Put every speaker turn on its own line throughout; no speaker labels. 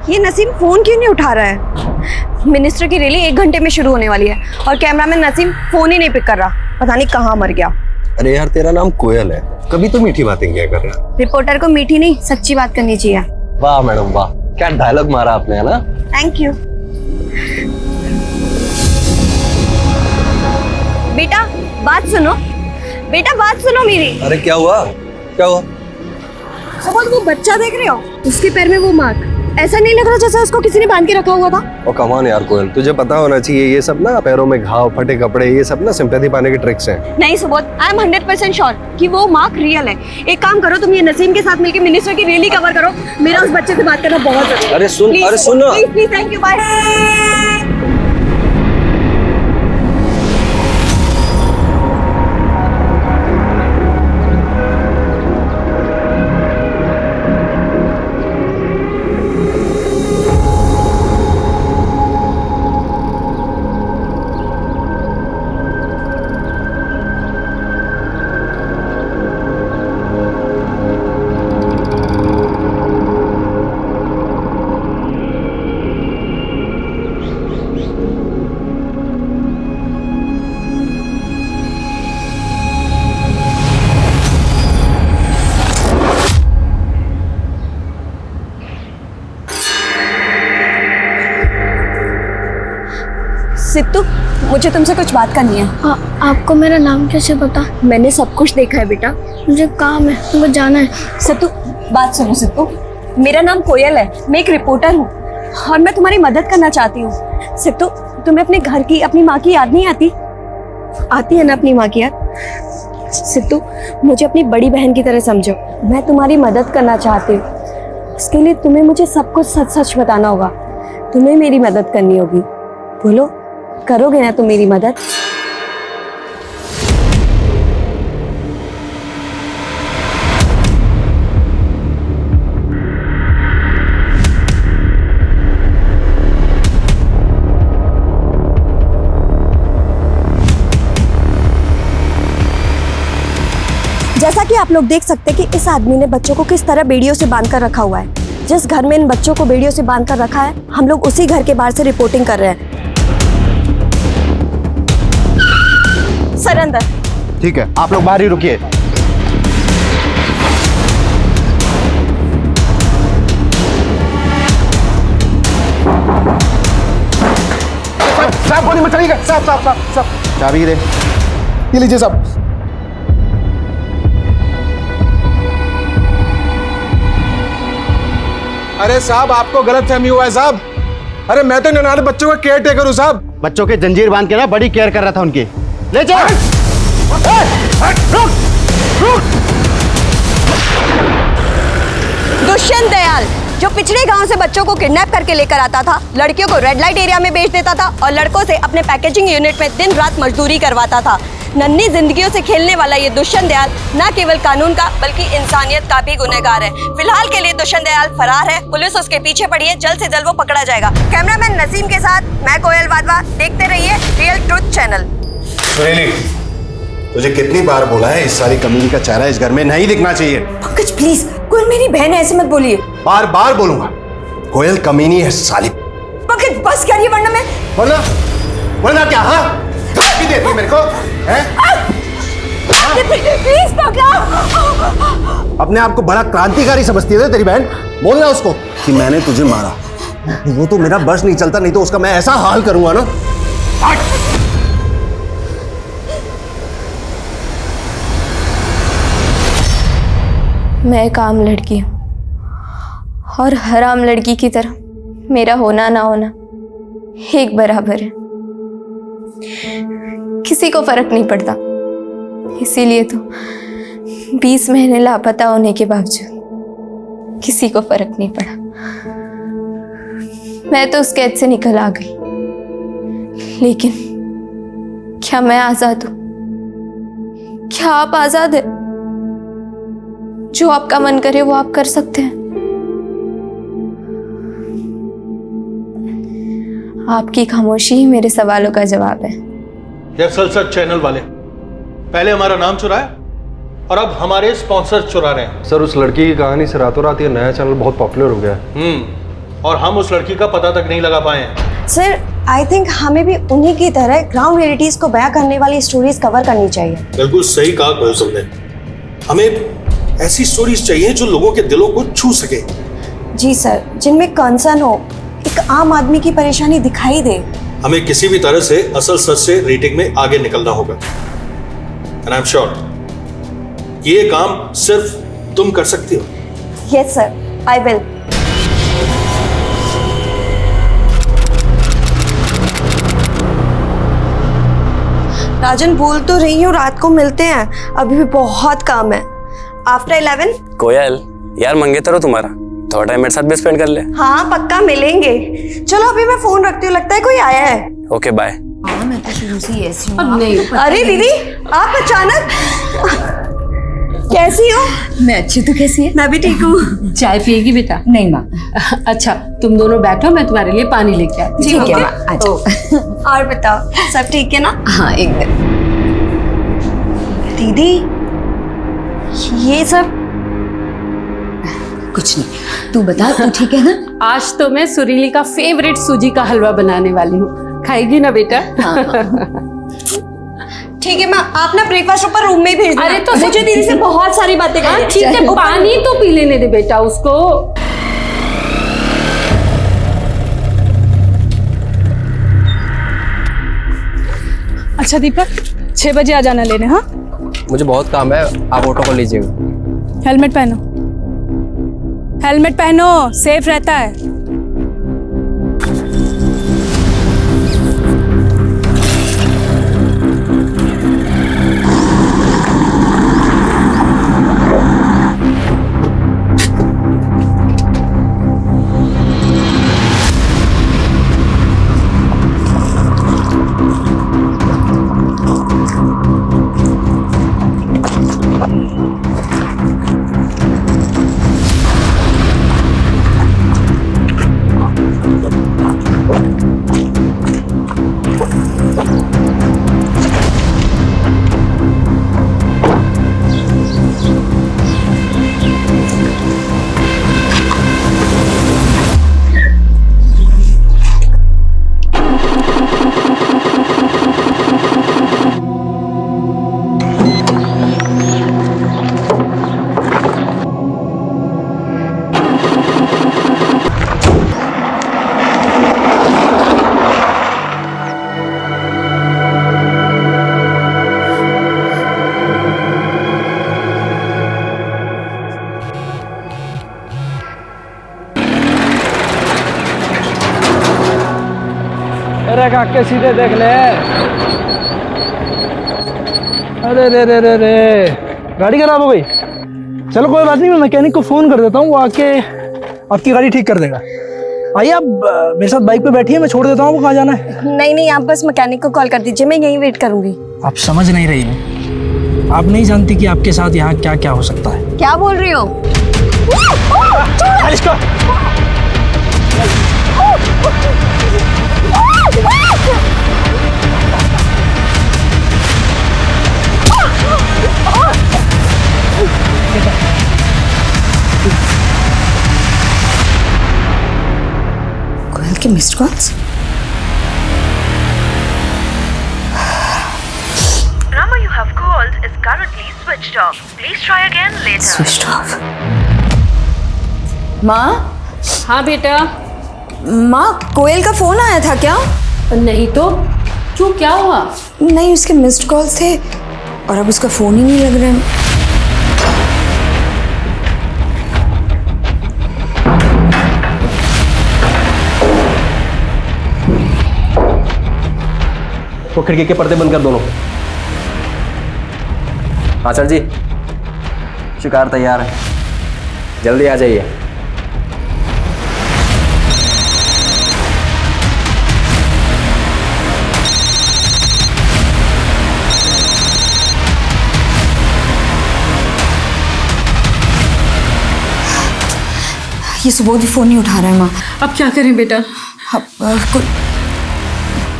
ये नसीम फोन क्यों नहीं उठा रहा है? मिनिस्टर की रैली 1 घंटे में शुरू होने वाली है और कैमरामैन नसीम फोन ही नहीं पिक कर रहा। पता नहीं कहाँ मर गया।
अरे यार तेरा नाम कोयल है, कभी तो मीठी बातें क्या कर रहा है।
रिपोर्टर को मीठी नहीं सच्ची बात करनी चाहिए।
वाह मैडम वाह, क्या डायलॉग मारा आपने, है ना।
Thank you. बेटा बात सुनो, बेटा बात सुनो मेरी।
अरे क्या हुआ, क्या हुआ?
सपोज वो बच्चा देख रहे हो, उसके पैर में वो मार्क, ऐसा नहीं लग रहा जैसे उसको किसी ने बांध के रखा हुआ था?
ओ कमान यार कोयल, तुझे पता होना चाहिए ये सब ना, पैरों में घाव, फटे कपड़े, ये सब ना सिंपैथी पाने के ट्रिक्स हैं।
नहीं सुबोध, आई एम 100% श्योर कि वो मार्क रियल है। एक काम करो, तुम ये नसीम के साथ मिलकर मिनिस्टर की रैली कवर करो। मेरा उस बच्चे से बात करना बहुत जरूरी है।
अरे सुन, अरे सुन ना।
Please thank you, bye. Sidhu, मुझे तुमसे कुछ बात करनी है।
आपको मेरा नाम कैसे पता?
मैंने सब कुछ देखा है बेटा।
मुझे काम है, मुझे जाना है।
सिद्धू बात सुनो सिद्धू, मेरा नाम कोयल है, मैं एक रिपोर्टर हूँ और मैं तुम्हारी मदद करना चाहती हूँ। सिद्धू, तुम्हें अपने घर की, अपनी माँ की याद नहीं आती? आती है ना अपनी माँ की याद? सिद्धू मुझे अपनी बड़ी बहन की तरह समझो, मैं तुम्हारी मदद करना चाहती हूँ। इसके लिए तुम्हें मुझे सब कुछ सच सच बताना होगा। तुम्हें मेरी मदद करनी होगी। बोलो, करोगे ना तुम मेरी मदद? जैसा कि आप लोग देख सकते हैं कि इस आदमी ने बच्चों को किस तरह बेड़ियों से बांध कर रखा हुआ है। जिस घर में इन बच्चों को बेड़ियों से बांध कर रखा है, हम लोग उसी घर के बाहर से रिपोर्टिंग कर रहे हैं। सर अंदर।
ठीक है, आप लोग बाहर ही रुकिए।
साहब गोली मत चलिएगा। साहब साहब साहब साहब
चाबी दे।
ये लीजिए साहब। अरे साहब आपको गलत फहमी हुआ है साहब। अरे मैं तो ननाले बच्चों का केयर टेकर हूँ साहब।
बच्चों के जंजीर बांध के ना बड़ी केयर कर रहा था उनकी। ले जाओ।
दुष्यंत दयाल, जो पिछड़े गांव से बच्चों को किडनैप करके लेकर आता था, लड़कियों को रेड लाइट एरिया में बेच देता था और लड़कों से अपने पैकेजिंग यूनिट में दिन रात मजदूरी करवाता था। नन्ही जिंदगियों से खेलने वाला ये दुष्यंत दयाल न केवल कानून का बल्कि इंसानियत का भी गुनहगार है। फिलहाल के लिए दुष्यंत दयाल फरार है, पुलिस उसके पीछे पड़ी है, जल्द से जल्द वो पकड़ा जाएगा। कैमरामैन नसीम के साथ मैं कोयल वाधवा, देखते रहिए रियल ट्रुथ चैनल।
सुनीली, तुझे कितनी बार बोला है इस सारी कमीनी का चेहरा इस घर में नहीं दिखना चाहिए।
पंकज प्लीज, कोयल मेरी बहन है, ऐसे मत बोलिए।
बार बार बोलूंगा, कोयल कमीनी है साली।
पंकज बस करिए वरना मैं।
वरना क्या? हाँ भी देती है मेरे को हैं?
प्लीज पकड़ो।
अपने आप को बड़ा क्रांतिकारी समझती है तेरी बहन। बोलना उसको कि मैंने तुझे मारा। वो तो मेरा बस नहीं चलता, नहीं तो उसका मैं ऐसा हाल करूंगा ना।
मैं एक आम लड़की हूँ और हर आम लड़की की तरह मेरा होना ना होना एक बराबर है। किसी को फर्क नहीं पड़ता, इसीलिए तो 20 महीने लापता होने के बावजूद किसी को फर्क नहीं पड़ा। मैं तो उस कैद से निकल आ गई, लेकिन क्या मैं आजाद हूं? क्या आप आजाद हैं? जो आपका मन करे वो आप कर सकते हैं। आपकी खामोशी ही मेरे सवालों का जवाब है।
दरअसल सर, चैनल वाले पहले हमारा नाम चुराया और अब हमारे स्पॉन्सर चुरा रहे हैं।
सर उस लड़की की कहानी से रातों रात ये नया चैनल बहुत पॉपुलर हो गया है।
और हम उस लड़की का पता तक नहीं लगा पाए हैं।
सर आई थिंक हमें भी उन्हीं की तरह ग्राउंड रियलिटीज को बयां करने वाली स्टोरीज कवर करनी चाहिए।
बिल्कुल सही कहा कोयल तुमने। हमें ऐसी स्टोरीज चाहिए जो लोगों के दिलों को छू सके।
जी सर, जिनमें कंसर्न हो, एक आम आदमी की परेशानी दिखाई दे।
हमें किसी भी तरह से असल सच से रेटिंग में आगे निकलना होगा। एंड आई एम श्योर ये काम सिर्फ तुम कर सकती हो।
Yes sir, I will. Rajan बोल तो रही हूँ रात को मिलते हैं, अभी भी बहुत काम है। आफ्टर 11।
कोयल यार मंगेतर हो तुम्हारा, थोड़ा टाइम मेरे साथ भी स्पेंड कर ले।
हाँ पक्का मिलेंगे। चलो अभी मैं फोन रखती हूँ, लगता है कोई आया है।
Okay bye.
मैं तो शुरू से ही ऐसी हूँ।
अरे दीदी आप अचानक कैसी हो?
मैं अच्छी, तो कैसी है?
मैं भी ठीक हूँ।
चाय पिएगी बेटा? नहीं माँ। अच्छा तुम दोनों बैठो, मैं तुम्हारे लिए पानी लेके आती हूँ।
ठीक है
माँ, आ जाओ।
और बताओ सब ठीक है ना?
हाँ एकदम।
दीदी ये सब
कुछ नहीं, तू बता, तू ठीक है ना?
आज तो मैं सुरीली का फेवरेट सूजी का हलवा बनाने वाली हूँ, खाएगी ना बेटा?
ठीक है माँ, आप ना ब्रेकफास्ट ऊपर रूम में ही भेज देना।
अरे तो
मुझे दीदी से बहुत सारी बातें करनी है।
ठीक है, पानी तो पी लेने दे बेटा उसको।
अच्छा दीपक, 6 बजे आ जाना लेने। हाँ
मुझे बहुत काम है, आप ऑटो को लीजिएगा।
हेलमेट पहनो, हेलमेट पहनो, सेफ रहता है।
अरे काके सीधे देख ले। अरे रे रे रे रे, गाड़ी खराब हो गई। चलो कोई बात नहीं, मैं मैकेनिक को फोन कर देता हूँ, वो आके आपकी गाड़ी ठीक कर देगा। आइए आप मेरे साथ बाइक पे बैठिए, मैं छोड़ देता हूँ। आपको कहाँ जाना है?
नहीं आप बस मैकेनिक को कॉल कर दीजिए, मैं यहीं वेट करूंगी।
आप समझ नहीं रही हैं, आप नहीं जानती कि आपके साथ यहाँ क्या क्या हो सकता है।
क्या बोल रही हो?
कोयल के missed calls.
Number you have called is currently switched off. Please try again later.
Switch off. माँ,
हाँ बेटा।
माँ कोयल का फोन आया था क्या?
नहीं तो क्यों, क्या हुआ?
नहीं, उसके मिस्ड कॉल्स थे और अब उसका फोन ही नहीं लग रहा है।
वो खिड़की के पर्दे बंद कर दोनों। हाँ सर जी, शिकार तैयार है, जल्दी आ जाइए।
ये सुबोध भी फोन नहीं उठा रहा है माँ।
अब क्या करें बेटा?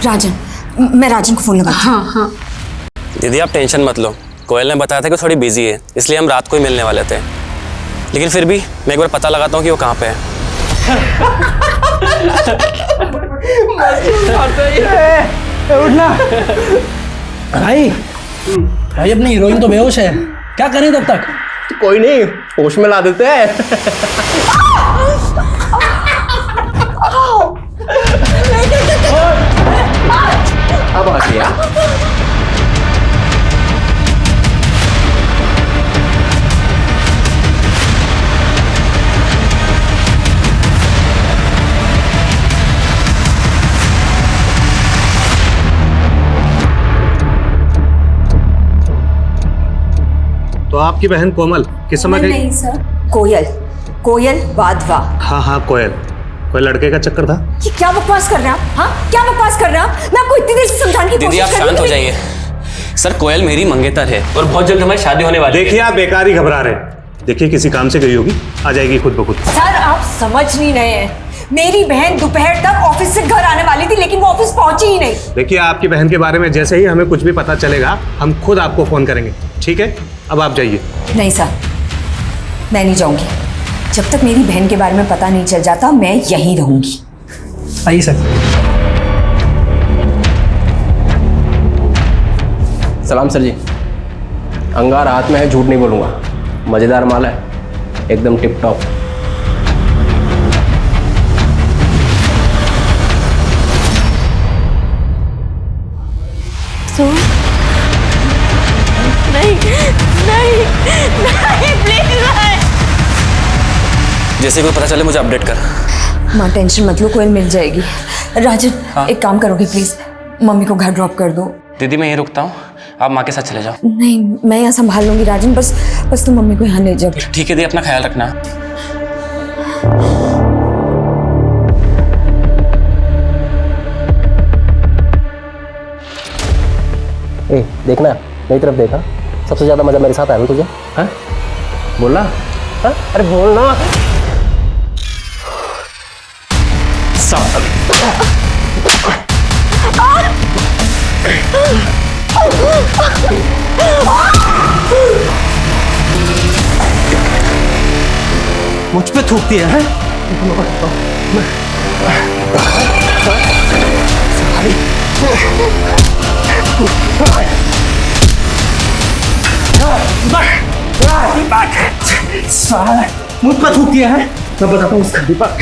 राजन, मैं राजन को फोन लगाती हूँ।
हाँ।
दीदी आप टेंशन मत लो, कोयल ने बताया था कि थोड़ी बिजी है, इसलिए हम रात को ही मिलने वाले थे। लेकिन फिर भी मैं एक बार पता लगाता हूँ कि वो कहाँ पे है।
उठना भाई। भाई अपनी हीरोइन तो बेहोश है, क्या करें तब तक?
कोई नहीं, होश में ला देते हैं। अब आ गया।
तो आपकी बहन कोमल किस समय गई?
नहीं सर, कोयल वाधवा।
हाँ कोयल, कोई लड़के का चक्कर था?
ये क्या बकवास कर रहे हैं आप? हाँ, क्या बकवास कर रहे हैं आप? मैं आपको इतनी देर से समझाने की
दीदी आप
कोशिश कर
शांत हो
रही थी।
जाइए। सर कोयल मेरी मंगेतर है और बहुत जल्द हमारी शादी होने वाली है।
देखिए आप बेकार ही घबरा रहे हैं। देखिए किसी काम से गई होगी, आ जाएगी खुद ब खुद।
सर आप समझ नहीं रहे हैं, मेरी बहन दोपहर तक ऑफिस से घर आने वाली थी लेकिन वो ऑफिस पहुंची ही नहीं।
देखिए आपकी बहन के बारे में जैसे ही हमें कुछ भी पता चलेगा हम खुद आपको फोन करेंगे, ठीक है? अब आप जाइए।
नहीं सर, मैं नहीं जाऊंगी। जब तक मेरी बहन के बारे में पता नहीं चल जाता मैं यहीं रहूंगी।
आइए सर।
सलाम सर जी। अंगार हाथ में है, झूठ नहीं बोलूंगा। मजेदार माल है, एकदम टिप टॉप।
नहीं प्लीज नहीं।
जैसे भी पता चले मुझे अपडेट कर।
माँ टेंशन मत लो, कोयल मिल जाएगी। राजन एक काम करोगे प्लीज, मम्मी को घर ड्रॉप कर दो।
दीदी मैं यहीं रुकता हूँ, आप माँ के साथ चले जाओ।
नहीं मैं यहाँ संभाल लूंगी राजन, बस तुम मम्मी को यहाँ ले जाओ।
ठीक है दी, अपना ख्याल रखना।
ए देखना, मेरी तरफ देखा। सबसे ज्यादा मजा मेरे साथ आया तुझे। हाँ बोलना। हाँ अरे बोलना।
मुझ पे थूकती है? मुझ पर थूकती है? मैं बताता हूँ उसका। दीपक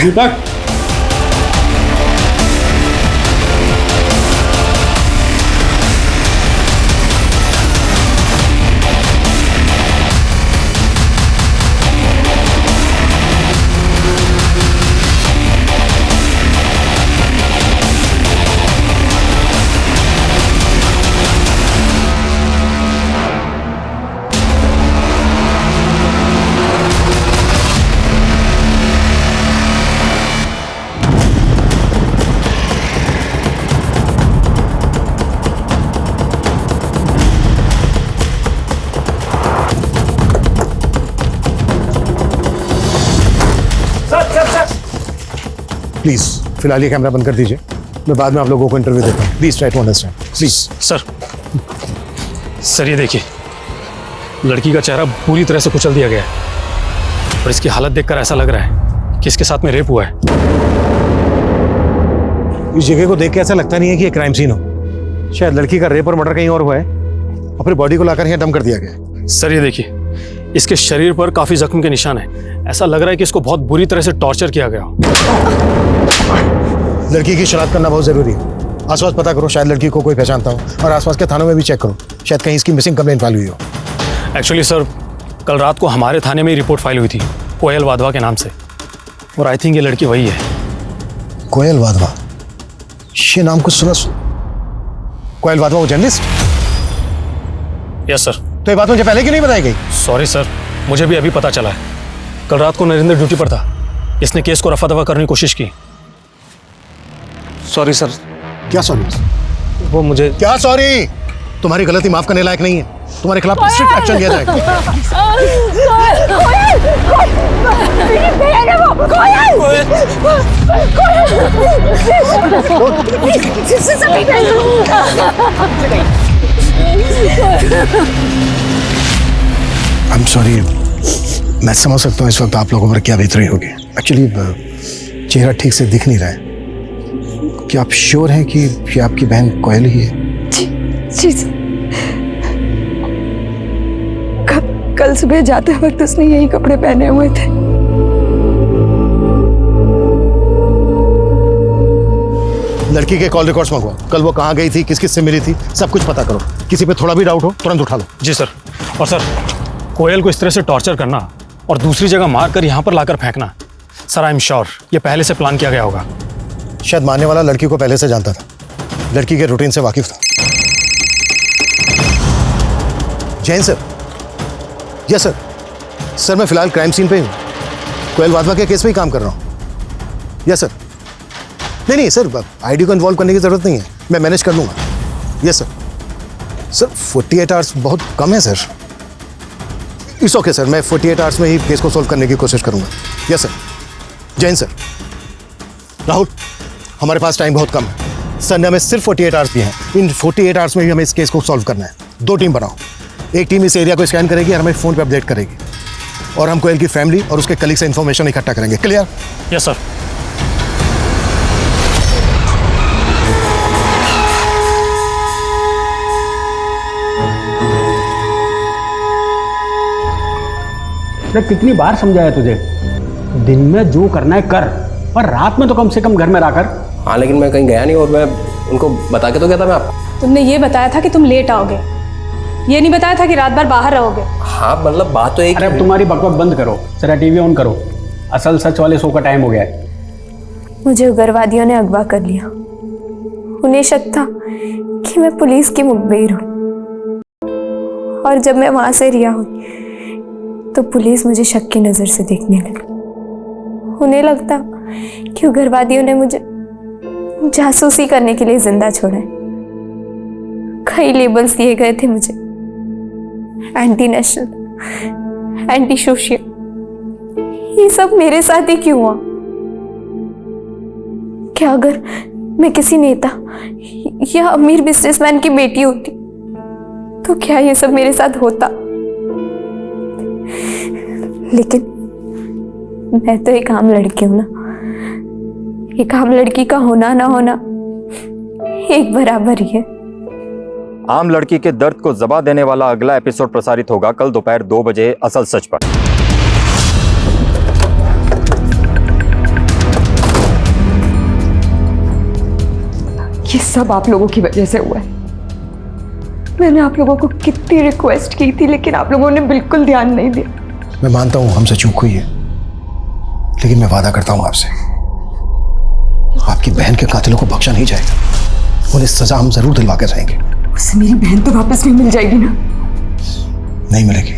प्लीज फिलहाल ये कैमरा बंद कर दीजिए, मैं बाद में आप लोगों को इंटरव्यू देता हूँ। Please try to understand please.
Sir ये देखिए, लड़की का चेहरा पूरी तरह से कुचल दिया गया है और इसकी हालत देखकर ऐसा लग रहा है कि इसके साथ में रेप हुआ है।
इस जगह को देख के ऐसा लगता नहीं है कि ये क्राइम सीन हो। शायद लड़की का रेप और मर्डर कहीं और हुआ है और फिर बॉडी को लाकर यहाँ डंप कर दिया गया है।
सर ये देखिए, इसके शरीर पर काफी जख्म के निशान है। ऐसा लग रहा है कि इसको बहुत बुरी तरह से टॉर्चर किया गया।
लड़की की शनाख्त करना बहुत जरूरी है। आसपास पता करो, शायद लड़की को कोई पहचानता हो, और आसपास के थानों में भी चेक करो, शायद कहीं इसकी मिसिंग कंप्लेंट फाइल हुई हो।
एक्चुअली सर कल रात को हमारे थाने में ही रिपोर्ट फाइल हुई थी कोयल वाधवा के नाम से, और आई थिंक ये लड़की वही है।
कोयल वाधवा, ये नाम कुछ सुना। कोयल वाधवा वो जर्नलिस्ट?
Yes sir.
तो ये बात मुझे पहले क्यों नहीं बताई गई?
सॉरी सर, मुझे भी अभी पता चला है। कल रात को नरेंद्र ड्यूटी पर था, इसने केस को रफा दफा करने की कोशिश की। Sorry sir.
क्या सॉरी?
वो मुझे
क्या सॉरी? तुम्हारी गलती माफ करने लायक नहीं है, तुम्हारे खिलाफ स्ट्रिक्ट एक्शन लिया जाएगा। आई एम सॉरी, मैं समझ सकता हूँ इस वक्त आप लोगों पर क्या बीत रही होगी। एक्चुअली चेहरा ठीक से दिख नहीं रहा है, क्या आप श्योर हैं कि ये आपकी बहन कोयल ही है?
जी सर। कल सुबह जाते वक्त उसने यही कपड़े पहने हुए थे।
लड़की के कॉल रिकॉर्ड्स मंगवाओ। कल वो कहाँ गई थी, किस किस से मिली थी, सब कुछ पता करो। किसी पे थोड़ा भी डाउट हो तुरंत उठा लो।
जी सर। और सर, कोयल को इस तरह से टॉर्चर करना और दूसरी जगह मार कर यहाँ पर लाकर फेंकना, सर आई एम श्योर ये पहले से प्लान किया गया होगा।
शायद मारने वाला लड़की को पहले से जानता था, लड़की के रूटीन से वाकिफ था। Jain sir. Yes sir. Sir मैं फिलहाल क्राइम सीन पे हूँ, कोयल वाधवा के केस पे ही काम कर रहा हूँ। Yes sir. नहीं सर, आईडी को इन्वॉल्व करने की जरूरत नहीं है, मैं मैनेज कर लूँगा। Yes sir. सर 48 आवर्स बहुत कम है सर। इट्स ओके सर, मैं 48 आवर्स में ही केस को सॉल्व करने की कोशिश करूँगा। Yes sir. Jain sir. Rahul, हमारे पास टाइम बहुत कम है। सर ने हमें सिर्फ 48 आवर्स दिए हैं। इन 48 आवर्स में ही हमें इस केस को सॉल्व करना है। 2 टीम बनाओ, एक टीम इस एरिया को स्कैन करेगी और हमें फ़ोन पे अपडेट करेगी, और हम कोयल की फैमिली और उसके कलीग से इन्फॉर्मेशन इकट्ठा करेंगे। क्लियर?
Yes sir. मैं कितनी बार समझाया तुझे, दिन में जो करना है कर, पर रात में तो कम से कम घर में रहकर।
हाँ लेकिन मैं कहीं गया नहीं और मैं उनको बता के तो गया था मैं आपको।
तुमने ये बताया था कि तुम लेट आओगे, ये नहीं बताया था कि रात भर बाहर रहोगे।
हाँ मतलब बात तो एक।
अरे अब तुम्हारी बकबक बंद करो, जरा टीवी ऑन करो, असल सच वाले शो का टाइम हो गया है।
मुझे उग्रवादियों ने अगवा कर लिया। उन्हें शक था कि मैं पुलिस की मुखबिर हूँ, और जब मैं वहां से रिहा हुई तो पुलिस मुझे शक की नजर से देखने लगी। उन्हें लगता कि उग्रवादियों ने मुझे जासूसी करने के लिए जिंदा छोड़ा है। कई लेबल्स दिए गए थे मुझे, एंटी नेशनल, एंटी सोशल। ये सब मेरे साथ ही क्यों हुआ? क्या अगर मैं किसी नेता या अमीर बिजनेसमैन की बेटी होती तो क्या ये सब मेरे साथ होता? लेकिन मैं तो एक आम लड़की हूं ना। एक आम लड़की का होना ना होना एक बराबर ही है।
आम लड़की के दर्द को जबा देने वाला अगला एपिसोड प्रसारित होगा कल दोपहर 2 बजे असल सच पर।
ये सब आप लोगों की वजह से हुआ है। मैंने आप लोगों को कितनी रिक्वेस्ट की थी, लेकिन आप लोगों ने बिल्कुल ध्यान नहीं दिया।
मैं मानता हूं हमसे चूक हुई है, लेकिन मैं वादा करता हूं आपसे, आपकी बहन के कातिलों को बख्शा नहीं जाएगा। उन्हें सजा हम जरूर दिलवा के रहेंगे।
उससे मेरी बहन तो वापस भी मिल जाएगी ना?
नहीं मिलेगी,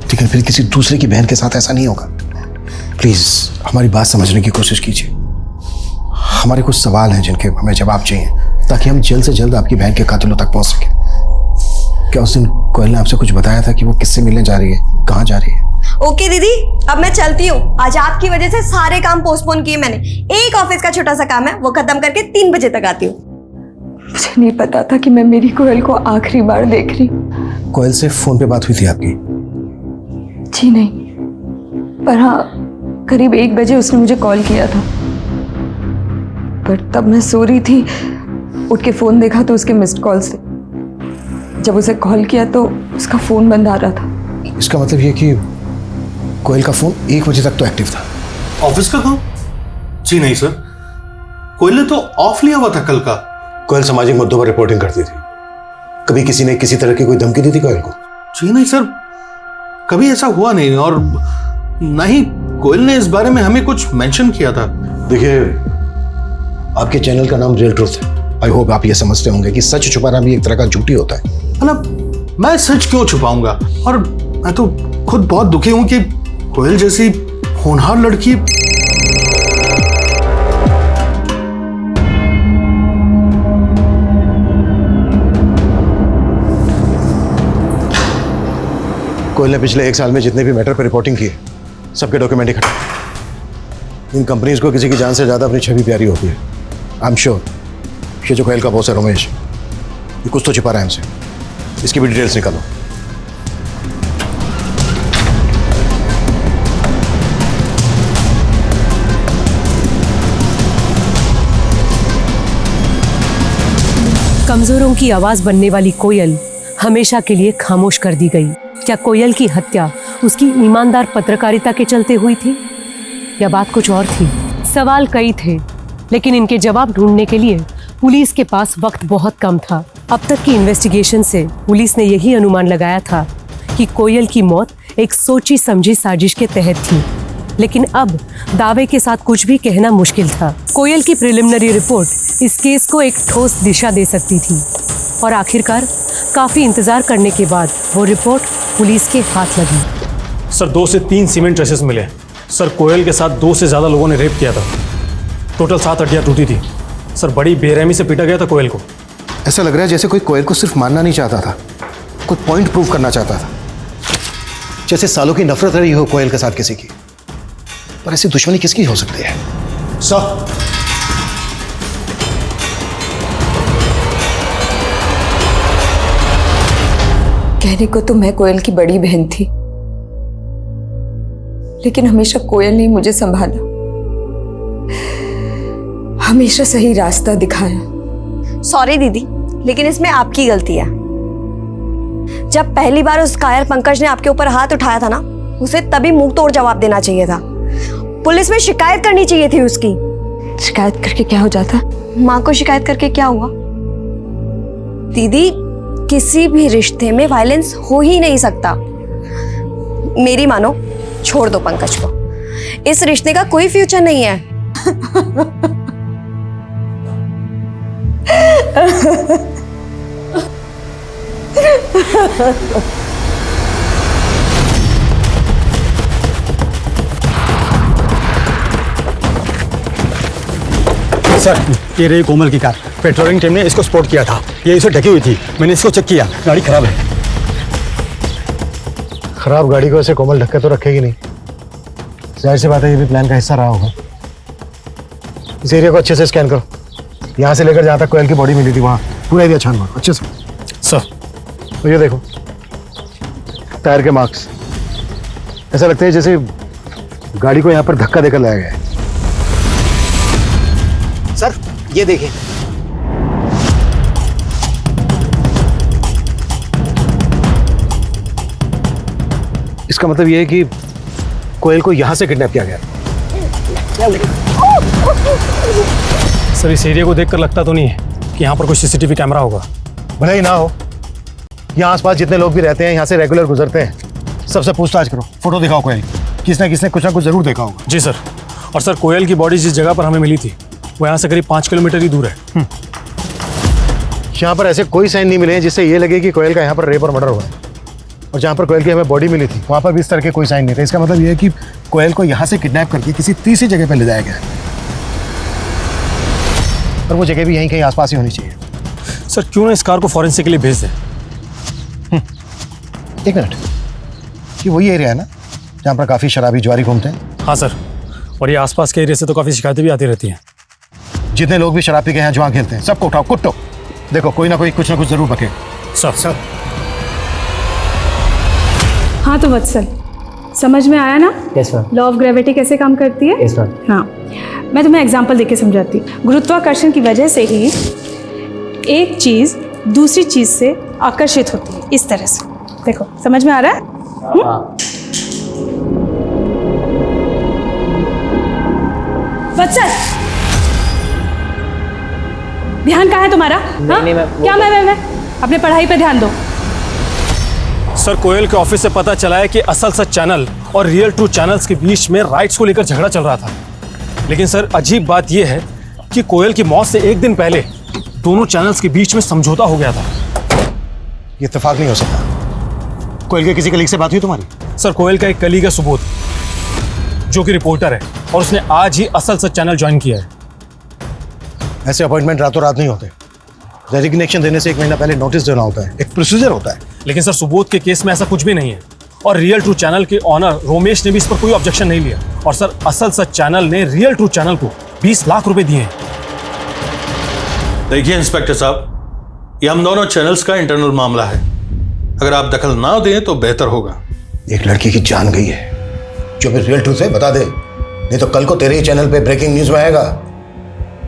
लेकिन फिर किसी दूसरे की बहन के साथ ऐसा नहीं होगा। प्लीज हमारी बात समझने की कोशिश कीजिए। हमारे कुछ सवाल हैं जिनके हमें जवाब चाहिए, ताकि हम जल्द से जल्द आपकी बहन के कातिलों तक पहुंच सके। क्या उस दिन कोयल ने आपसे कुछ बताया था कि वो किससे मिलने जा रही है, कहाँ जा रही है?
ओके दीदी, अब मैं चलती हूँ। आज आपकी वजह से सारे काम पोस्टपोन किए मैंने। एक ऑफिस का छोटा सा काम है, वो खत्म करके 3 बजे तक आती हूँ। मुझे नहीं पता था कि मैं मेरी कोयल को आखिरी बार देख रही हूँ।
कोयल से फोन पे बात हुई थी आपकी?
जी नहीं, पर हाँ करीब 1 बजे उसने मुझे कॉल किया था, पर तब मैं सो रही थी। उठ के फोन देखा तो उसके मिस्ड कॉल्स थे। जब उसे कॉल किया तो उसका फोन बंद आ रहा था।
इसका मतलब ये कि कोयल का फोन 1 बजे तक तो एक्टिव था।
ऑफिस का काम? जी नहीं सर, कोयल ने तो ऑफ लिया हुआ था कल का।
कोयल सामाजिक मुद्दों पर रिपोर्टिंग करती थी। कभी किसी ने किसी तरह की कोई धमकी दी थी कोयल को?
जी नहीं सर, कभी ऐसा हुआ नहीं, और ना ही कोयल ने इस बारे में हमें कुछ मेंशन किया था।
देखिए, आपके चैनल का नाम रियल ट्रूथ है। आई होप आप ये समझते होंगे कि सच छुपाना भी एक तरह का झूठी होता है।
मतलब मैं सच क्यों छुपाऊंगा? और मैं तो खुद बहुत दुखी हूं कि कोयल जैसी होनहार लड़की
कोयल ने पिछले 1 साल में जितने भी मैटर पर रिपोर्टिंग की है, सबके डॉक्यूमेंट इकट्ठा। इन कंपनीज को किसी की जान से ज्यादा अपनी छवि प्यारी होती है। आई एम श्योर ये जो कोयल का बॉस है रमेश, ये कुछ तो छिपा रहा है हमसे। इसकी भी डिटेल्स निकालो।
कमजोरों की आवाज बनने वाली कोयल हमेशा के लिए खामोश कर दी गई। क्या कोयल की हत्या उसकी ईमानदार पत्रकारिता के चलते हुई थी या बात कुछ और थी? सवाल कई थे, लेकिन इनके जवाब ढूंढने के लिए पुलिस के पास वक्त बहुत कम था। अब तक की इन्वेस्टिगेशन से पुलिस ने यही अनुमान लगाया था कि कोयल की मौत एक सोची समझी साजिश के तहत थी, लेकिन अब दावे के साथ कुछ भी कहना मुश्किल था। कोयल की प्रिलिमिनरी रिपोर्ट इस केस को एक ठोस दिशा दे सकती थी और आखिरकार काफी इंतजार करने के बाद वो रिपोर्ट पुलिस के हाथ लगी।
सर 2 से 3 सीमेंट ट्रेसेस मिले। सर कोयल के साथ 2 से ज़्यादा लोगों ने रेप किया था। टोटल 7 हड्डियाँ टूटी थी। सर बड़ी बेरहमी से पीटा गया था कोयल को।
ऐसा लग रहा है जैसे कोई कोयल को सिर्फ मारना नहीं चाहता था, कोई पॉइंट प्रूव करना चाहता था। जैसे सालों की नफरत रही हो कोयल के साथ किसी की, पर ऐसी दुश्मनी किसकी हो सकती है?
सर,
कहने को तो मैं कोयल की बड़ी बहन थी, लेकिन हमेशा कोयल ने मुझे संभाला, हमेशा सही रास्ता दिखाया।
सॉरी दीदी, लेकिन इसमें आपकी गलती है। जब पहली बार उस कायर पंकज ने आपके ऊपर हाथ उठाया था ना, उसे तभी मुंह तोड़ जवाब देना चाहिए था। पुलिस में शिकायत करनी चाहिए थी उसकी।
शिकायत करके क्या हो जाता?
माँ को शिकायत करके क्या हुआ? दीदी, किसी भी रिश्ते में वायलेंस हो ही नहीं सकता। मेरी मानो, छोड़ दो पंकज को। इस रिश्ते का कोई फ्यूचर नहीं है।
सर ये रही कोमल की कार। पेट्रोलिंग टीम ने इसको स्पॉट किया था। ये इसे ढकी हुई थी। मैंने इसको चेक किया, गाड़ी खराब है।
खराब गाड़ी को ऐसे कोमल ढक्के तो रखेगी नहीं। जाहिर सी बात है ये भी प्लान का हिस्सा रहा होगा। इस एरिया को अच्छे से स्कैन करो, यहाँ से लेकर जहाँ तक कोयल की बॉडी मिली थी वहाँ पूरा एरिया छान मारो अच्छे से।
सर
तो ये देखो टायर के मार्क्स, ऐसा लगता है जैसे गाड़ी को यहाँ पर धक्का देकर लाया गया है। सर ये देखिए, इसका मतलब ये है कि कोयल को यहां से किडनैप किया गया।
सर इस एरिया को देखकर लगता तो नहीं है कि यहाँ पर कोई सीसीटीवी कैमरा होगा।
भले ही ना हो, यहाँ आसपास जितने लोग भी रहते हैं, यहाँ से रेगुलर गुजरते हैं, सबसे पूछताछ करो, फोटो दिखाओ कोयल, किसने किसने कुछ ना कुछ जरूर देखा होगा।
जी सर। और सर कोयल की बॉडी जिस जगह पर हमें मिली थी वो यहाँ से करीब 5 किलोमीटर ही दूर है।
यहाँ पर ऐसे कोई साइन नहीं मिले हैं जिससे ये लगे कि कोयल का यहाँ पर रेप और मर्डर हुआ है। और जहाँ पर कोयल की हमें बॉडी मिली थी वहाँ पर भी इस तरह के कोई साइन नहीं थे। इसका मतलब ये है कि कोयल को यहाँ से किडनैप करके किसी तीसरी जगह पर ले जाया गया है, और वो जगह भी यहीं कहीं आसपास ही होनी चाहिए।
सर क्यों ना इस कार को फॉरेंसिक के लिए भेज दें।
एक मिनट, ये वही एरिया है ना जहाँ पर काफ़ी शराबी जुआरी घूमते हैं?
हाँ सर, और ये आसपास के एरिया से तो काफ़ी शिकायतें भी आती रहती हैं।
जितने लोग भी शराब पी के यहाँ जुआ खेलते हैं सबको उठाओ, कुट्टो। देखो कोई ना कोई कुछ ना कुछ जरूर बके।
सर
हाँ तो वत्सल, समझ में आया ना?
Yes ma'am.
Law of gravity कैसे काम करती है?
Yes ma'am.
हाँ, मैं तुम्हें एग्जांपल देके समझाती हूँ। गुरुत्वाकर्षण की वजह से ही एक चीज दूसरी चीज से आकर्षित होती है, इस तरह से। देखो समझ में आ रहा है? वत्सल, ध्यान कहाँ है तुम्हारा?
नहीं,
क्या मैं अपने पढ़ाई पे ध्यान दो।
सर कोयल के ऑफिस से पता चला है कि असल सच चैनल और रियल ट्रू चैनल्स के बीच में राइट्स को लेकर झगड़ा चल रहा था। लेकिन सर अजीब बात यह है कि कोयल की मौत से एक दिन पहले दोनों चैनल्स के बीच में समझौता हो गया था।
ये इत्तेफाक नहीं हो सकता। कोयल के किसी कलीग से बात हुई तुम्हारी?
सर कोयल का एक कलीग है सुबोध, जो कि रिपोर्टर है, और उसने आज ही असल सच चैनल ज्वाइन किया है।
ऐसे अपॉइंटमेंट रातों रात नहीं होते। रेजिग्नेशन देने से 1 महीना पहले नोटिस देना होता है, एक प्रोसीजर होता है।
लेकिन सर सुबोध के केस में ऐसा कुछ भी नहीं है, और रियल ट्रू चैनल के ऑनर रोमेश ने भी इस पर कोई ऑब्जेक्शन नहीं लिया। और सर असल सच चैनल ने रियल ट्रू चैनल को 20 लाख रुपए दिए हैं।
देखिए इंस्पेक्टर साहब, ये हम दोनों चैनल्स का इंटरनल मामला है। अगर आप दखल ना दें तो बेहतर होगा।
एक लड़की की जान गई है, जो भी रियल ट्रूथ है बता दे, नहीं तो कल को तेरे ही चैनल पे ब्रेकिंग न्यूज में आएगा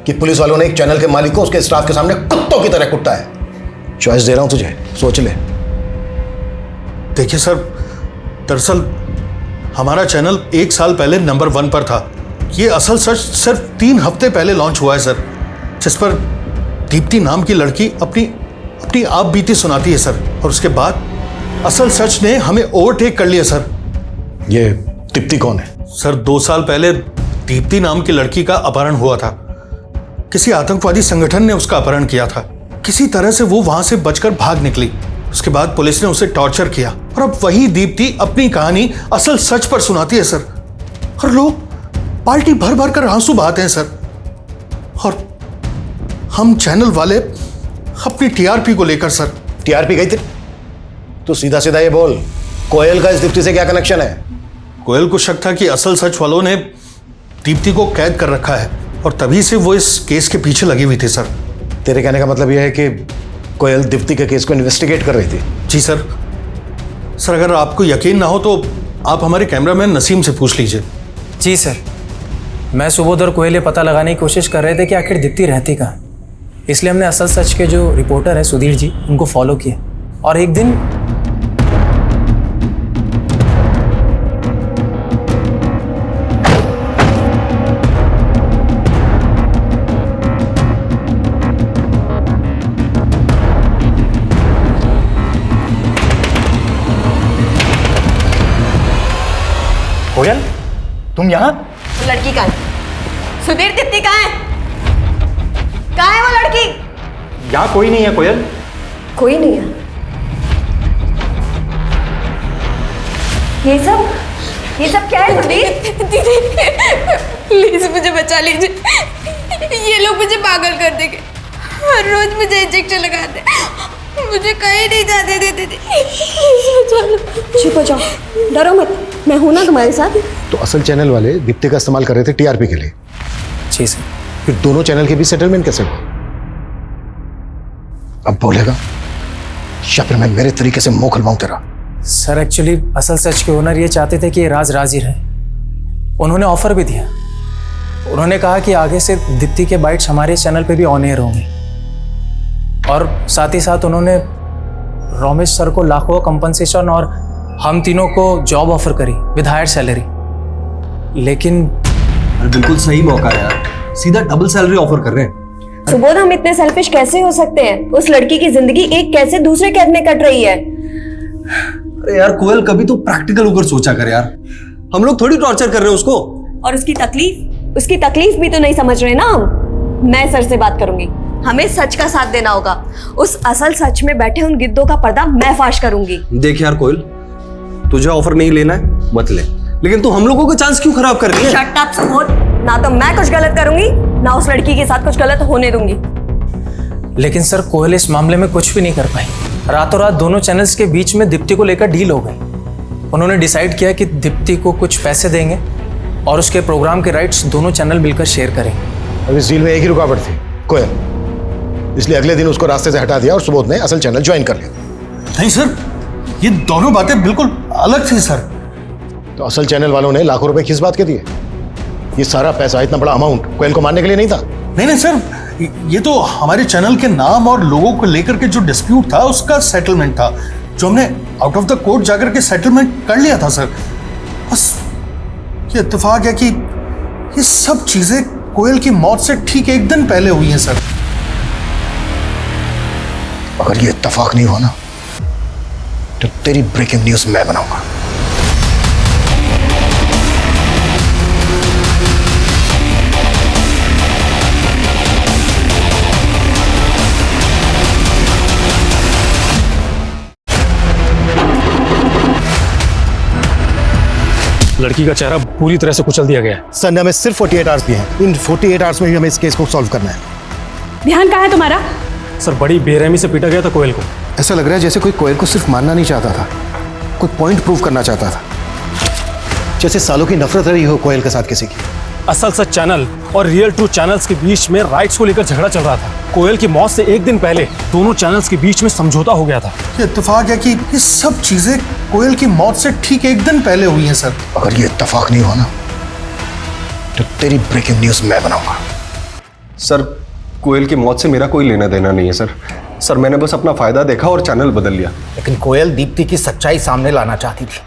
कि पुलिस वालों ने एक चैनल के मालिक को उसके स्टाफ के सामने कुत्तों की तरह कुट्टा है। चॉइस दे रहा हूं तुझे, सोच ले।
देखिए सर, दरअसल हमारा चैनल 1 साल पहले नंबर 1 पर था। ये असल सच सिर्फ 3 हफ्ते पहले लॉन्च हुआ है सर, जिस पर दीप्ति नाम की लड़की अपनी आप बीती सुनाती है सर, और उसके बाद असल सच ने हमें ओवरटेक कर लिया सर।
ये दीप्ति कौन है?
सर 2 साल पहले दीप्ति नाम की लड़की का अपहरण हुआ था। किसी आतंकवादी संगठन ने उसका अपहरण किया था। किसी तरह से वो वहां से बचकर भाग निकली। उसके बाद पुलिस ने उसे टॉर्चर किया, और अब वही दीप्ति अपनी कहानी असल सच पर सुनाती है सर, और लोग बाल्टी भर भर कर आंसू बहाते हैं सर। और हम चैनल वाले अपनी टीआरपी को लेकर सर।
टीआरपी गई थी? तो सीधा सीधा ये बोल, कोयल का इस दीप्ति से क्या कनेक्शन है?
कोयल को शक था कि असल सच वालों ने दीप्ति को कैद कर रखा है, और तभी से वो इस केस के पीछे लगी हुई थी सर।
तेरे कहने का मतलब यह है कि कोयल दीप्ति के केस को इन्वेस्टिगेट कर रही थी?
जी सर। सर अगर आपको यकीन ना हो तो आप हमारे कैमरामैन नसीम से पूछ लीजिए।
जी सर, मैं सुबोध और कोयल ये पता लगाने की कोशिश कर रहे थे कि आखिर दीप्ति रहती कहाँ। इसलिए हमने असल सच के जो रिपोर्टर हैं सुधीर जी, उनको फॉलो किया, और एक दिन
कोयल, तुम यहाँ?
लड़की कहाँ है? सुधीर, दीप्ति कहाँ है? कहाँ है वो लड़की?
यहाँ कोई नहीं है कोयल।
कोई नहीं है? ये सब क्या है सुधीर?
दीदी प्लीज मुझे बचा लीजिए, ये लोग मुझे पागल कर देंगे। हर रोज मुझे इंजेक्शन लगाते, मुझे कहीं नहीं जाने देते।
चुप हो जाओ, डरो मत, मैं हूं ना तुम्हारे साथ।
तो असल चैनल वाले दीप्ति का इस्तेमाल कर रहे थे टीआरपी के लिए?
जी सर।
फिर दोनों चैनल के बीच सेटलमेंट कैसे हुआ? अब बोलेगा या फिर मैं मेरे तरीके से मुंह खुलवाऊं तेरा?
सर एक्चुअली असल सच के ओनर ये चाहते थे कि ये राज राज ही रहे। उन्होंने ऑफर भी दिया। उन्होंने कहा कि आगे से दीप्ति के बाइट्स हमारे चैनल पे भी ऑन एयर होंगे, और साथ ही साथ उन्होंने रमेश सर को लाखों कंपनसेशन और हम तीनों को जॉब ऑफर करी विद हायर सैलरी। लेकिन
बिल्कुल सही मौका है यार, सीधा डबल सैलरी ऑफर कर रहे हैं।
सुबोध, हम इतने सेल्फिश कैसे हो सकते हैं? उस लड़की की जिंदगी एक कैसे दूसरे कैद में कट रही है।
अरे यार कोयल, कभी तो प्रैक्टिकल होकर सोचा कर यार। हम लोग थोड़ी टॉर्चर कर रहे हैं उसको।
और उसकी तकलीफ भी तो नहीं समझ रहे ना हम। मैं सर से बात करूंगी, हमें सच का साथ देना होगा। उस असल सच में बैठे उन गिद्धों का पर्दा मैं फाश करूंगी।
देख यार कोयल, तुझे ऑफर नहीं लेना है मत ले, लेकिन तू हम लोगों का चांस क्यों खराब कर रही है?
शट अप सुबोध, ना तो मैं कुछ गलत करूंगी ना उस लड़की के साथ कुछ गलत होने दूंगी।
लेकिन सर कोयल इस मामले में कुछ भी नहीं कर पाई। रातों रात दोनों चैनल्स के बीच में दीप्ति को लेकर डील हो गई। उन्होंने डिसाइड किया कि दीप्ति को कुछ पैसे देंगे और उसके प्रोग्राम के राइट्स दोनों चैनल मिलकर शेयर करेंगे।
अब इस डील में एक ही रुकावट थी, कोयल। इसलिए अगले दिन उसको रास्ते से हटा दिया और सुबोध ने असल चैनल ज्वाइन कर लिया।
नहीं सर, ये दोनों बातें बिल्कुल अलग थी सर।
तो असल चैनल वालों ने लाखों रुपए किस बात के दिए? ये सारा पैसा, इतना बड़ा अमाउंट कोयल को मारने के लिए नहीं था?
नहीं सर, ये तो हमारे चैनल के नाम और लोगों को लेकर के जो डिस्प्यूट था उसका सेटलमेंट था, जो हमने आउट ऑफ द कोर्ट जाकर के सेटलमेंट कर लिया था सर। बस ये इत्तेफाक है कि ये सब चीजें कोयल की मौत से ठीक 1 दिन पहले हुई हैं सर।
अगर ये इत्तेफाक नहीं हुआ ना तो तेरी ब्रेकिंग न्यूज मैं बनाऊंगा।
लड़की का चेहरा पूरी तरह से कुचल दिया गया है।
सर ने हमें सिर्फ 48 आवर्स दिए हैं। इन 48 आवर्स में भी हमें इस केस को सॉल्व करना है।
ध्यान कहाँ है तुम्हारा?
सर बड़ी बेरहमी से पीटा गया था कोयल को।
ऐसा लग रहा है जैसे कोई कोयल को सिर्फ मारना नहीं चाहता था, कोई पॉइंट प्रूव करना चाहता था, जैसे सालों की नफरत रही हो कोयल के साथ किसी की।
असल सच चैनल और रियल ट्रू चैनल्स के बीच में राइट्स को लेकर झगड़ा चल रहा था। कोयल की मौत से 1 दिन पहले दोनों चैनल्स के बीच में समझौता हो गया था।
ये इत्तेफाक है कि ये सब चीजें कोयल की मौत से ठीक 1 दिन पहले हुई हैं सर।
अगर ये इत्तेफाक नहीं हुआ ना तो तेरी ब्रेकिंग न्यूज मैं बनाऊंगा।
सर कोयल की मौत से मेरा कोई लेना देना नहीं है सर। सर मैंने बस अपना फायदा देखा और चैनल बदल लिया।
लेकिन कोयल दीप्ति की सच्चाई सामने लाना चाहती थी,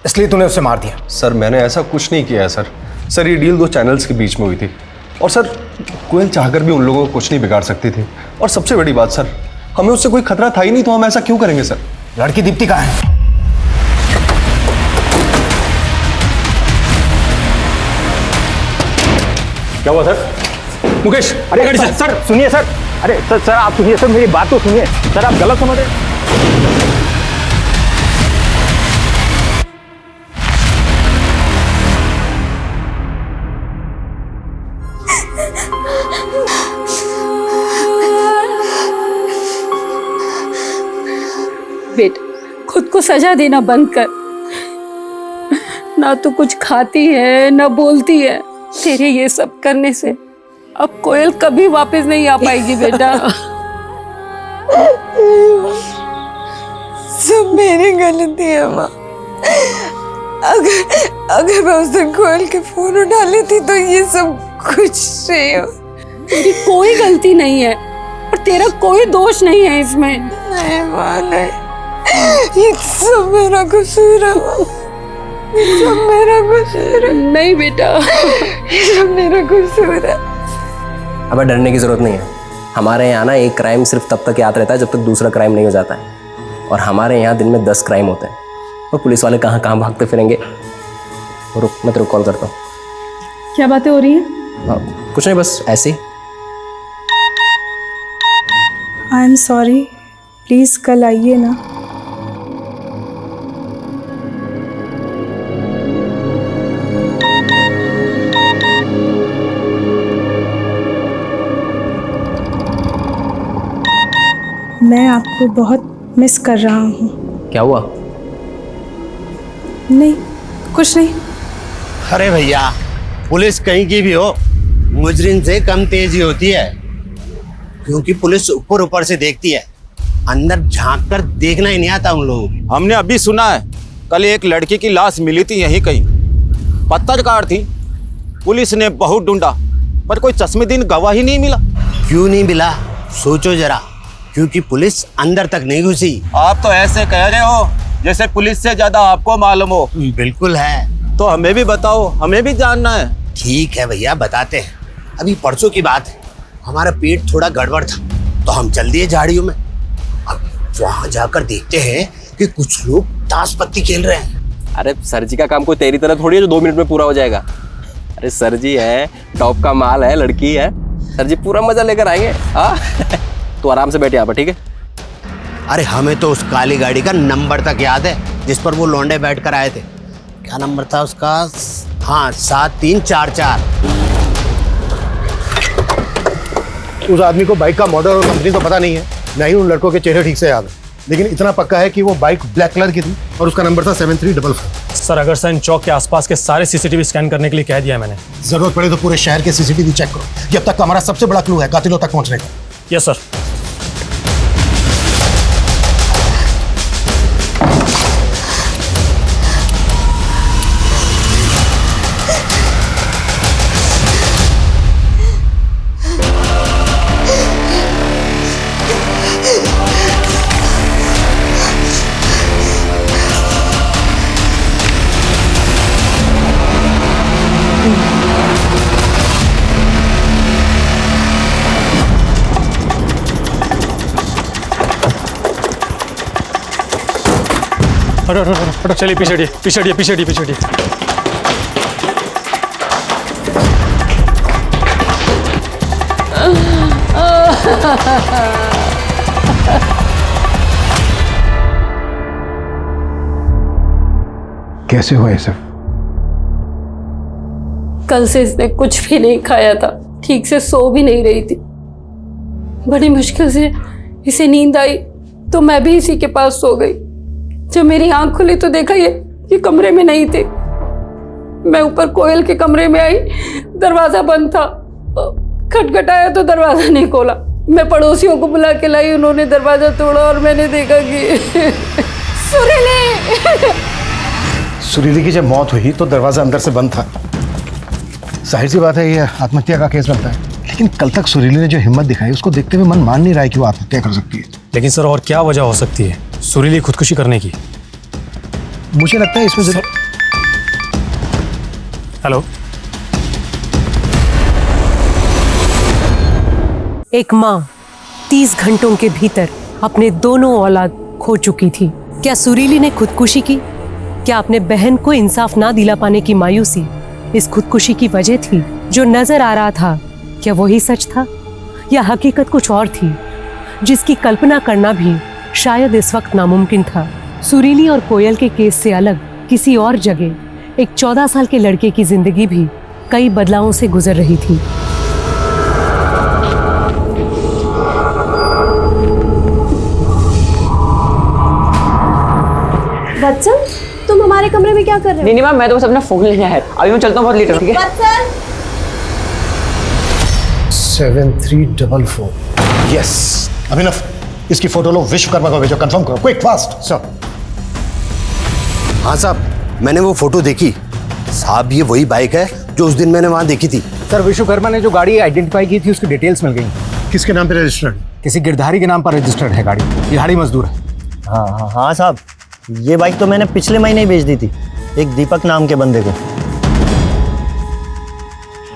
इसलिए तूने उसे मार दिया।
सर मैंने ऐसा कुछ नहीं किया है सर। सर ये डील 2 चैनल्स के बीच में हुई थी और सर कोयल चाहकर भी उन लोगों को कुछ नहीं बिगाड़ सकती थी। और सबसे बड़ी बात सर, हमें उससे कोई खतरा था ही नहीं, तो हम ऐसा क्यों करेंगे सर?
लड़की दीप्ति कहाँ है?
क्या हुआ सर? मुकेश,
अरे गाड़ी से। सर सुनिए सर, अरे सर आप सुनिए सर, मेरी बात तो सुनिए सर, आप गलत समझ रहे हैं।
बेटा खुद को सजा देना बंद कर। ना तो कुछ खाती है ना बोलती है। तेरे ये सब करने से अब कोयल कभी वापस नहीं आ पाएगी बेटा।
सब मेरी गलती है माँ। अगर मैं उस दिन कोयल के फोन उठा लेती तो ये सब कुछ नहीं हो।
तेरी कोई गलती नहीं है और तेरा कोई दोष नहीं है इसमें।
नहीं माँ नहीं, ये सब मेरा कसूर है माँ। ये सब मेरा कसूर है।
नहीं बेटा,
ये सब मेरा कसूर है।
अब डरने की जरूरत नहीं है। हमारे यहाँ ना एक क्राइम सिर्फ तब तक याद रहता है जब तक दूसरा क्राइम नहीं हो जाता है, और हमारे यहाँ दिन में 10 क्राइम होते हैं। और पुलिस वाले कहाँ कहाँ भागते फिरेंगे। रुक, मैं तेरे को कॉल करता हूँ।
क्या बातें हो रही हैं?
कुछ नहीं, बस ऐसे ही।
आई एम सॉरी, प्लीज़ कल आइए ना। मैं आपको बहुत मिस कर रहा हूँ।
क्या हुआ?
नहीं, कुछ नहीं।
अरे भैया, पुलिस कहीं की भी हो, मुजरिम से कम तेजी होती है, क्योंकि पुलिस ऊपर ऊपर से देखती है, अंदर झांक कर देखना ही नहीं आता उन लोगों को।
हमने अभी सुना है कल एक लड़की की लाश मिली थी यहीं कहीं, पत्थरकार थी। पुलिस ने बहुत ढूंढा पर कोई चश्मेदीन गवाह ही नहीं मिला।
क्यों नहीं मिला? सोचो जरा, क्योंकि पुलिस अंदर तक नहीं घुसी।
आप तो ऐसे कह रहे हो जैसे पुलिस से ज्यादा आपको मालूम हो।
बिल्कुल है।
तो हमें भी बताओ, हमें भी जानना है।
ठीक है भैया, बताते हैं। अभी परसों की बात है, हमारा पेट थोड़ा गड़बड़ था तो हम चल दिए झाड़ियों में। अब वहां जाकर देखते हैं कि कुछ लोग ताश पत्ती खेल रहे हैं।
अरे सर जी का काम कोई तेरी तरह थोड़ी है जो 2 मिनट में पूरा हो जाएगा। अरे सर जी है, टॉप का माल है, लड़की है, सर जी पूरा मजा लेकर आएंगे। हाँ तो आराम से बैठे यहाँ पर, ठीक है?
अरे हमें तो उस काली गाड़ी का नंबर तक याद है जिस पर वो लौंडे बैठ कर आए थे। क्या नंबर था उसका? हाँ, 7344।
उस आदमी को बाइक का मॉडल और कंपनी तो पता नहीं है, ना ही उन लड़कों के चेहरे ठीक से याद है, लेकिन इतना पक्का है कि वो बाइक ब्लैक कलर की थी और उसका नंबर था 7344।
सर अगर सर चौक के आसपास के सारे सीसीटीवी स्कैन करने के लिए कह दिया मैंने।
जरूरत पड़े तो पूरे शहर के सीसीटीवी चेक करो। ये अब तक का हमारा सबसे बड़ा क्लू है कातिलों तक पहुंचने का।
Yes sir. हटो चलिए, पीछे हटिए, पीछे हटिए, पीछे हटिए, पीछे हटिए।
कैसे हुआ ये सब?
कल से इसने कुछ भी नहीं खाया था, ठीक से सो भी नहीं रही थी। बड़ी मुश्किल से इसे नींद आई तो मैं भी इसी के पास सो गई। जब मेरी आंख खुली तो देखा ये कमरे में नहीं थे। मैं ऊपर कोयल के कमरे में आई, दरवाजा बंद था। खटखटाया तो दरवाजा नहीं खोला। मैं पड़ोसियों को बुला के लाई, उन्होंने दरवाजा तोड़ा और मैंने देखा कि
सुरीली की जब मौत हुई तो दरवाजा अंदर से बंद था। जाहिर सी बात है ये आत्महत्या का केस बनता है। लेकिन कल तक सुरीली ने जो हिम्मत दिखाई उसको देखते हुए मन मान नहीं रहा है कि वो आत्महत्या कर सकती है।
लेकिन सर और क्या वजह हो सकती है सुरीली खुदकुशी करने की?
मुझे लगता है इसमें
हेलो,
एक माँ 30 घंटों के भीतर अपने दोनों औलाद खो चुकी थी। क्या सुरीली ने खुदकुशी की? क्या अपने बहन को इंसाफ ना दिला पाने की मायूसी इस खुदकुशी की वजह थी? जो नजर आ रहा था क्या वही सच था या हकीकत कुछ और थी जिसकी कल्पना करना भी शायद इस वक्त नामुमकिन था? सुरीली और कोयल के केस से अलग किसी और जगह एक 14 साल के लड़के की जिंदगी भी कई बदलावों से गुजर रही थी।
वत्सल, तुम हमारे कमरे में क्या कर रहे हो?
नहीं मैम, मैं तो बस अपना फोन लेने आया। अभी मैं चलता हूँ, बहुत लेट हो, ठीक है?
वत्सल!
7344। यस अभिनव, इसकी फोटो लो, विश्वकर्मा को भेजो, कंफर्म करो, क्विक फास्ट। सर।
हाँ साहब, मैंने वो फोटो देखी साहब। ये वही बाइक है जो उस दिन मैंने वहां देखी थी।
सर, विश्वकर्मा ने जो गाड़ी आइडेंटिफाई की थी उसकी डिटेल्स मिल गई। किसके नाम पे रजिस्टर्ड? किसी गिरधारी के नाम पर रजिस्टर्ड है गाड़ी। दिहाड़ी मजदूर है।
हाँ साहब, ये बाइक तो मैंने पिछले महीने ही बेच दी थी एक दीपक नाम के बंदे को।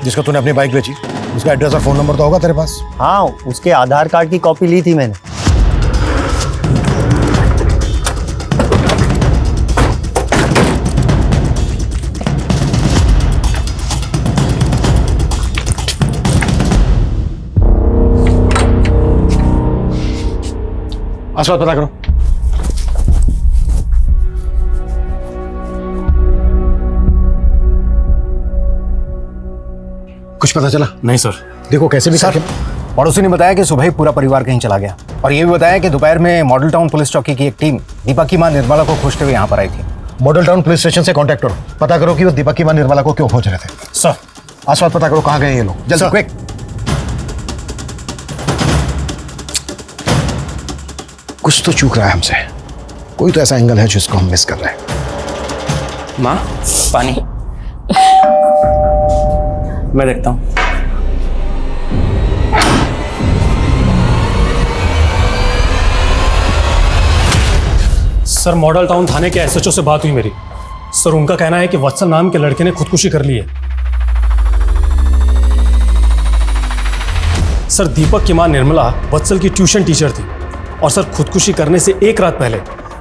जिसको तूने अपनी बाइक बेची उसका एड्रेस और फोन नंबर तो होगा तेरे पास?
हाँ, उसके आधार कार्ड की कॉपी ली थी मैंने।
आसपास पता करो। कुछ पता चला?
नहीं सर।
देखो कैसे भी
सर, पड़ोसी ने बताया कि सुबह ही पूरा परिवार कहीं चला गया और ये भी बताया कि दोपहर में मॉडल टाउन पुलिस चौकी की एक टीम दीपक की मां निर्मला को खोजते हुए यहाँ पर आई थी।
मॉडल टाउन पुलिस स्टेशन से कांटेक्ट करो, पता करो कि वो दीपक की मां निर्मला को क्यों खोज रहे थे।
सर।
आसपास पता करो कहाँ गए ये लोग, जल्दी क्विक। कुछ तो चूक रहा है हमसे, कोई तो ऐसा एंगल है जिसको हम मिस कर रहे हैं।
माँ, पानी। मैं देखता हूँ।
सर, मॉडल टाउन थाने के एसएचओ से बात हुई मेरी। सर, उनका कहना है कि वत्सल नाम के लड़के ने खुदकुशी कर ली है। सर, दीपक की मां निर्मला वत्सल की ट्यूशन टीचर थी और सर खुदकुशी करने से एक रात पहले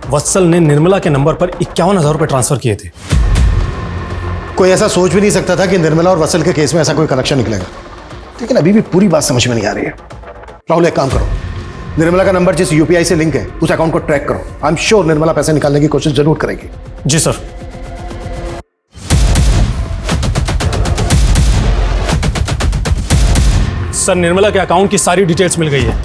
वत्सल ने निर्मला के नंबर पर 51,000 रुपए ट्रांसफर किए थे।
कोई ऐसा सोच भी नहीं सकता था कि निर्मला और वत्सल के केस में ऐसा कोई कनेक्शन निकलेगा, लेकिन अभी भी पूरी बात समझ में नहीं आ रही है। राहुल, एक काम करो, निर्मला का नंबर जिस यूपीआई से लिंक है उस अकाउंट को ट्रैक करो। आई एम श्योर निर्मला पैसे निकालने की कोशिश जरूर करेगी।
जी सर। सर, निर्मला के अकाउंट की सारी डिटेल्स मिल गई है।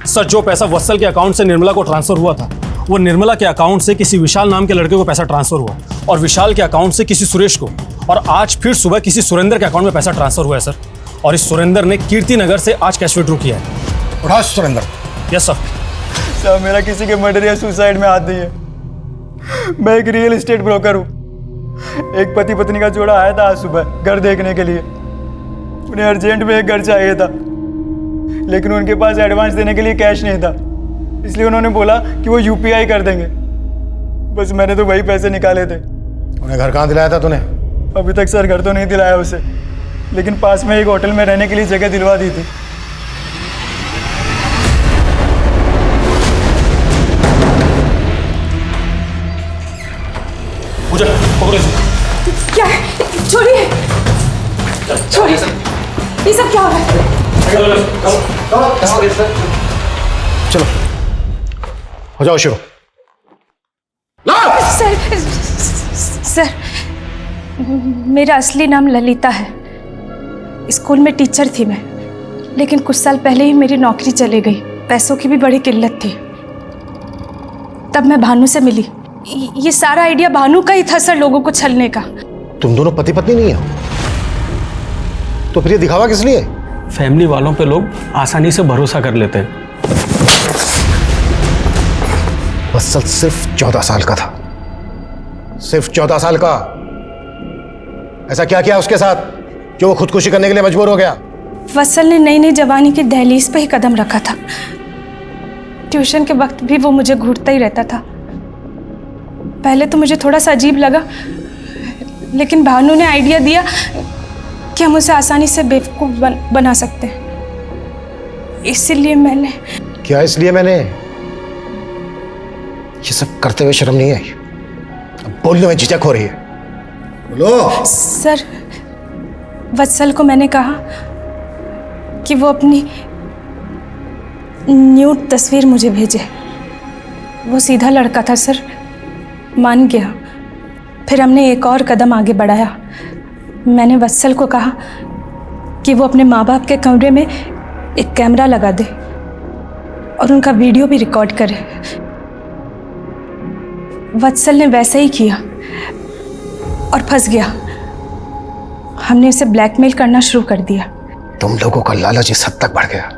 सर, जो पैसा वत्सल के अकाउंट से निर्मला को ट्रांसफर हुआ था वो निर्मला के अकाउंट से किसी विशाल नाम के लड़के को पैसा ट्रांसफर हुआ और विशाल के अकाउंट से किसी सुरेश को, और आज फिर सुबह किसी सुरेंद्र के अकाउंट में पैसा ट्रांसफर हुआ है सर। और इस सुरेंद्र ने कीर्ति नगर से आज कैश विड्रॉ किया है।
उठा सुरेंद्र।
Yes sir.
सर, मेरा किसी के मर्डर या सुसाइड में हाथ नहीं है। मैं एक रियल एस्टेट ब्रोकर हूँ। एक पति पत्नी का जोड़ा आया था आज सुबह घर देखने के लिए। उन्हें अर्जेंट में एक घर चाहिए था, लेकिन उनके पास एडवांस देने के लिए कैश नहीं था, इसलिए उन्होंने बोला कि वो यूपीआई कर देंगे। बस मैंने तो वही पैसे निकाले थे।
उन्हें घर कहाँ दिलाया था तूने?
अभी तक सर घर तो नहीं दिलाया उसे, लेकिन पास में एक होटल में रहने के लिए जगह दिलवा दी थी।
क्या है? छोड़िए, छोड़िए, ये सब क्या हो रहा है?
चलो हो जाओ शुरू।
सर, मेरा असली नाम ललिता है। स्कूल में टीचर थी मैं, लेकिन कुछ साल पहले ही मेरी नौकरी चली गई। पैसों की भी बड़ी किल्लत थी। तब मैं भानु से मिली। ये सारा आइडिया भानु का ही था सर, लोगों को छलने का।
तुम दोनों पति पत्नी नहीं हो तो फिर ये दिखावा किस लिए?
फैमिली वालों पे लोग आसानी से भरोसा कर लेते हैं।
वत्सल सिर्फ 14 साल का था, सिर्फ 14 साल का। ऐसा क्या किया उसके साथ जो वो खुदकुशी करने के लिए मजबूर हो गया?
वत्सल ने नई नई जवानी की दहलीज पे ही कदम रखा था। ट्यूशन के वक्त भी वो मुझे घूरता ही रहता था। पहले तो मुझे थोड़ा सा अजीब लगा, लेकिन भानु ने आइडिया दिया कि हम उसे आसानी से बेवकूफ़ बना सकते हैं। इसलिए मैंने
क्या इसलिए मैंने ये सब करते हुए शर्म नहीं आई? अब बोलने में झिझक हो रही है। बोलो।
सर, वत्सल को मैंने कहा कि वो अपनी न्यूड तस्वीर मुझे भेजे। वो सीधा लड़का था सर, मान गया। फिर हमने एक और कदम आगे बढ़ाया। मैंने वत्सल को कहा कि वो अपने माँ बाप के कमरे में एक कैमरा लगा दे और उनका वीडियो भी रिकॉर्ड करे। वत्सल ने वैसे ही किया और फंस गया। हमने उसे ब्लैकमेल करना शुरू कर दिया।
तुम लोगों का लालच इस हद तक बढ़ गया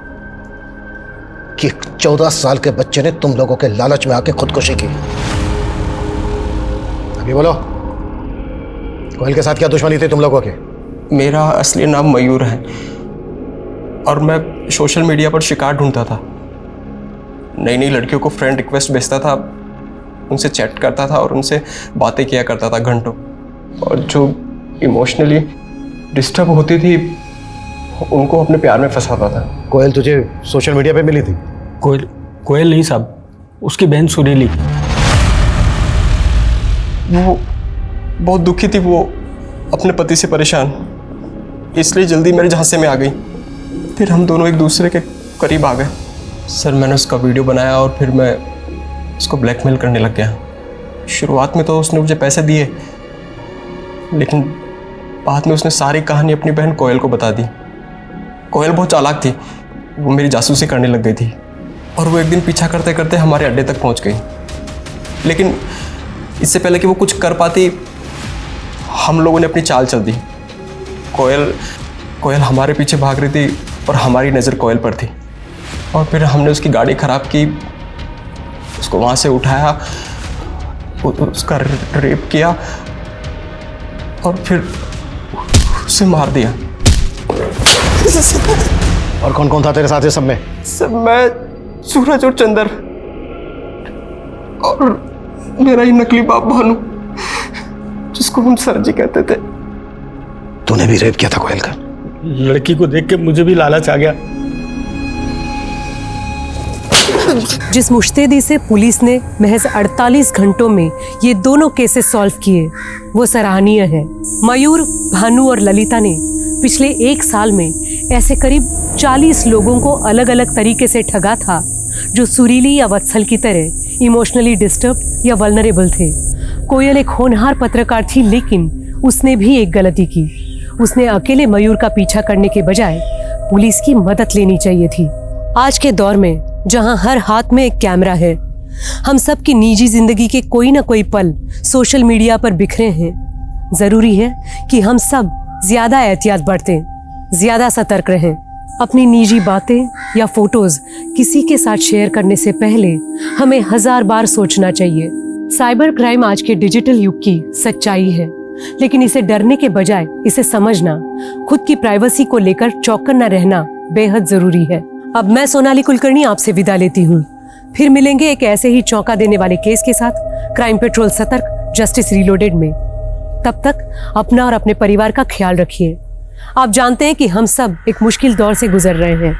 कि 14 साल के बच्चे ने तुम लोगों के लालच में आके खुदकुशी की। अभी बोलो, कोयल के साथ क्या दुश्मनी थी तुम लोगों के?
मेरा असली नाम मयूर है और मैं सोशल मीडिया पर शिकार ढूंढता था। नई नई लड़कियों को फ्रेंड रिक्वेस्ट भेजता था, उनसे चैट करता था और उनसे बातें किया करता था घंटों। और जो इमोशनली डिस्टर्ब होती थी उनको अपने प्यार में फंसाता था।
कोयल तुझे सोशल मीडिया पे मिली थी?
कोयल नहीं साहब, उसकी बहन सुरीली।
वो बहुत दुखी थी, वो अपने पति से परेशान, इसलिए जल्दी मेरे झांसे में आ गई। फिर हम दोनों एक दूसरे के करीब आ गए। सर, मैंने उसका वीडियो बनाया और फिर मैं उसको ब्लैकमेल करने लग गया। शुरुआत में तो उसने मुझे पैसे दिए, लेकिन बाद में उसने सारी कहानी अपनी बहन कोयल को बता दी। कोयल बहुत चालाक थी, वो मेरी जासूसी करने लग गई थी और वो एक दिन पीछा करते करते हमारे अड्डे तक पहुंच गई। लेकिन इससे पहले कि वो कुछ कर पाती, हम लोगों ने अपनी चाल चल दी। कोयल हमारे पीछे भाग रही थी और हमारी नज़र कोयल पर थी। और फिर हमने उसकी गाड़ी ख़राब की, उसको वहाँ से उठाया, उसका रेप किया और फिर उसे मार दिया।
और कौन कौन था तेरे साथ ये सब में?
सब मैं, सूरज और चंदर और मेरा ही नकली बाप भानु, जिसको हम सर जी कहते थे।
तूने भी रेप किया था कोयल का?
लड़की को देख के मुझे भी लालच आ गया।
जिस मुश्तैदी से पुलिस ने महज 48 घंटों में ये दोनों केसेस सॉल्व किए, वो सराहनीय है। मयूर, भानु और ललिता ने पिछले 1 साल में ऐसे करीब 40 लोगों को अलग अलग तरीके से ठगा था, जो सुरीली या वत्सल की तरह इमोशनली डिस्टर्ब या वल्नरेबल थे। कोयल एक होनहार पत्रकार थी, लेकिन उसने भी एक गलती की। उसने अकेले मयूर का पीछा करने के बजाय पुलिस की मदद लेनी चाहिए थी। आज के दौर में जहां हर हाथ में एक कैमरा है, हम सब की निजी जिंदगी के कोई ना कोई पल सोशल मीडिया पर बिखरे हैं। जरूरी है कि हम सब ज्यादा एहतियात बरतें, ज्यादा सतर्क रहें। अपनी निजी बातें या फोटोज किसी के साथ शेयर करने से पहले हमें 1000 बार सोचना चाहिए। साइबर क्राइम आज के डिजिटल युग की सच्चाई है, लेकिन इसे डरने के बजाय इसे समझना, खुद की प्राइवेसी को लेकर चौकन्ना रहना बेहद जरूरी है। अब मैं सोनाली कुलकर्णी आपसे विदा लेती हूँ। फिर मिलेंगे एक ऐसे ही चौंका देने वाले केस के साथ क्राइम पेट्रोल सतर्क, जस्टिस रीलोडेड में। तब तक अपना और अपने परिवार का ख्याल रखिए। आप जानते हैं कि हम सब एक मुश्किल दौर से गुजर रहे हैं।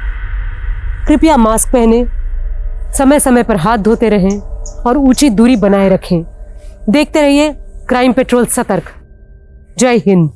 कृपया मास्क पहने, समय समय पर हाथ धोते रहें और उचित दूरी बनाए रखें। देखते रहिए क्राइम पेट्रोल सतर्क। जय हिंद।